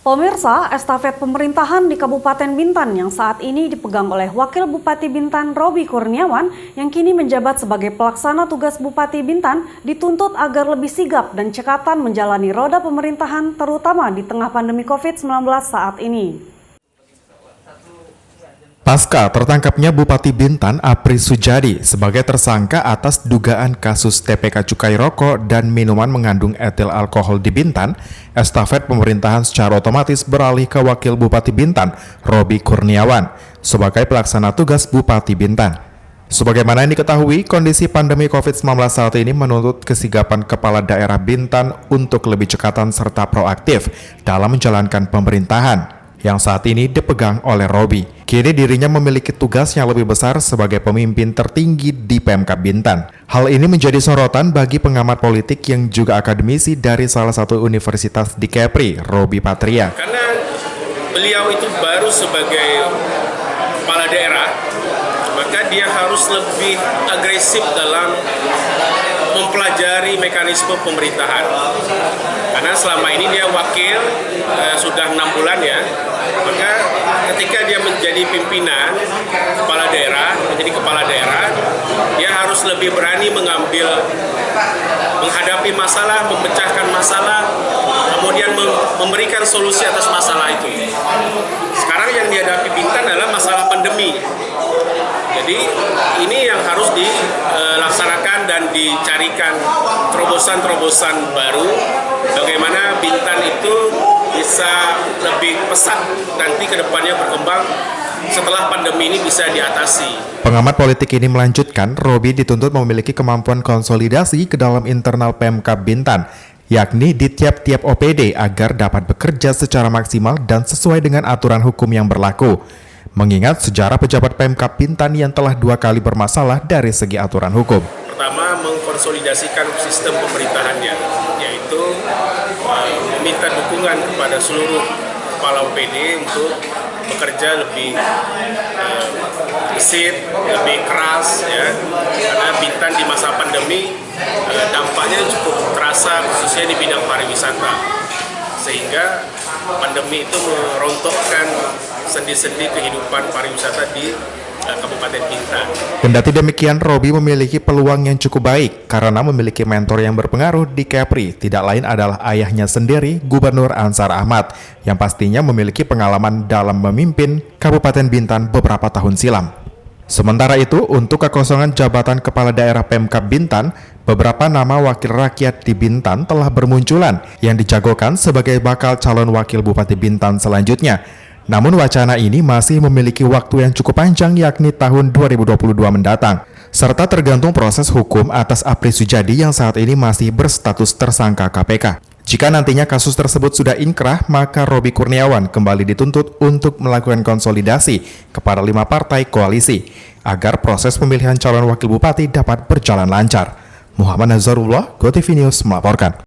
Pemirsa, estafet pemerintahan di Kabupaten Bintan yang saat ini dipegang oleh Wakil Bupati Bintan Roby Kurniawan yang kini menjabat sebagai pelaksana tugas Bupati Bintan dituntut agar lebih sigap dan cekatan menjalani roda pemerintahan terutama di tengah pandemi COVID-19 saat ini. Pasca tertangkapnya Bupati Bintan Apri Sujadi sebagai tersangka atas dugaan kasus TPK cukai rokok dan minuman mengandung etil alkohol di Bintan, estafet pemerintahan secara otomatis beralih ke Wakil Bupati Bintan Roby Kurniawan sebagai pelaksana tugas Bupati Bintan. Sebagaimana yang diketahui, kondisi pandemi COVID-19 saat ini menuntut kesigapan kepala daerah Bintan untuk lebih cekatan serta proaktif dalam menjalankan pemerintahan yang saat ini dipegang oleh Roby. Kini dirinya memiliki tugas yang lebih besar sebagai pemimpin tertinggi di PMK Bintan. Hal ini menjadi sorotan bagi pengamat politik yang juga akademisi dari salah satu universitas di Kepri, Roby Patria. Karena beliau itu baru sebagai kepala daerah, maka dia harus lebih agresif dalam mempelajari mekanisme pemerintahan. Karena selama ini dia wakil, sudah 6 bulan ya, maka ketika dia menjadi pimpinan kepala daerah, menjadi kepala daerah, dia harus lebih berani menghadapi masalah, memecahkan masalah, kemudian memberikan solusi atas masalah itu. Sekarang yang dihadapi Bintan adalah masalah pandemi. Jadi ini yang harus dilaksanakan dan dicarikan terobosan-terobosan baru bagaimana Bintan itu bisa lebih pesat nanti ke depannya berkembang setelah pandemi ini bisa diatasi. Pengamat politik ini melanjutkan, Roby dituntut memiliki kemampuan konsolidasi ke dalam internal PMK Bintan, yakni di tiap-tiap OPD agar dapat bekerja secara maksimal dan sesuai dengan aturan hukum yang berlaku. Mengingat sejarah pejabat PMK Bintan yang telah 2 kali bermasalah dari segi aturan hukum. Pertama, mengkonsolidasikan sistem pemerintahannya, yaitu meminta dukungan kepada seluruh kepala OPD untuk bekerja lebih gesit, lebih keras, ya. Karena Bintan di masa pandemi dampaknya cukup terasa khususnya di bidang pariwisata, sehingga pandemi itu merontokkan sendi-sendi kehidupan pariwisata di Kabupaten Bintan. Kendati demikian, Roby memiliki peluang yang cukup baik karena memiliki mentor yang berpengaruh di Kepri, tidak lain adalah ayahnya sendiri, Gubernur Ansar Ahmad, yang pastinya memiliki pengalaman dalam memimpin Kabupaten Bintan beberapa tahun silam. Sementara itu, untuk kekosongan jabatan Kepala Daerah PMK Bintan, beberapa nama wakil rakyat di Bintan telah bermunculan yang dijagokan sebagai bakal calon wakil Bupati Bintan selanjutnya. Namun wacana ini masih memiliki waktu yang cukup panjang, yakni tahun 2022 mendatang, serta tergantung proses hukum atas Apri Sujadi yang saat ini masih berstatus tersangka KPK. Jika nantinya kasus tersebut sudah inkrah, maka Roby Kurniawan kembali dituntut untuk melakukan konsolidasi kepada 5 partai koalisi, agar proses pemilihan calon wakil bupati dapat berjalan lancar. Muhammad Nazarullah, GoTV News melaporkan.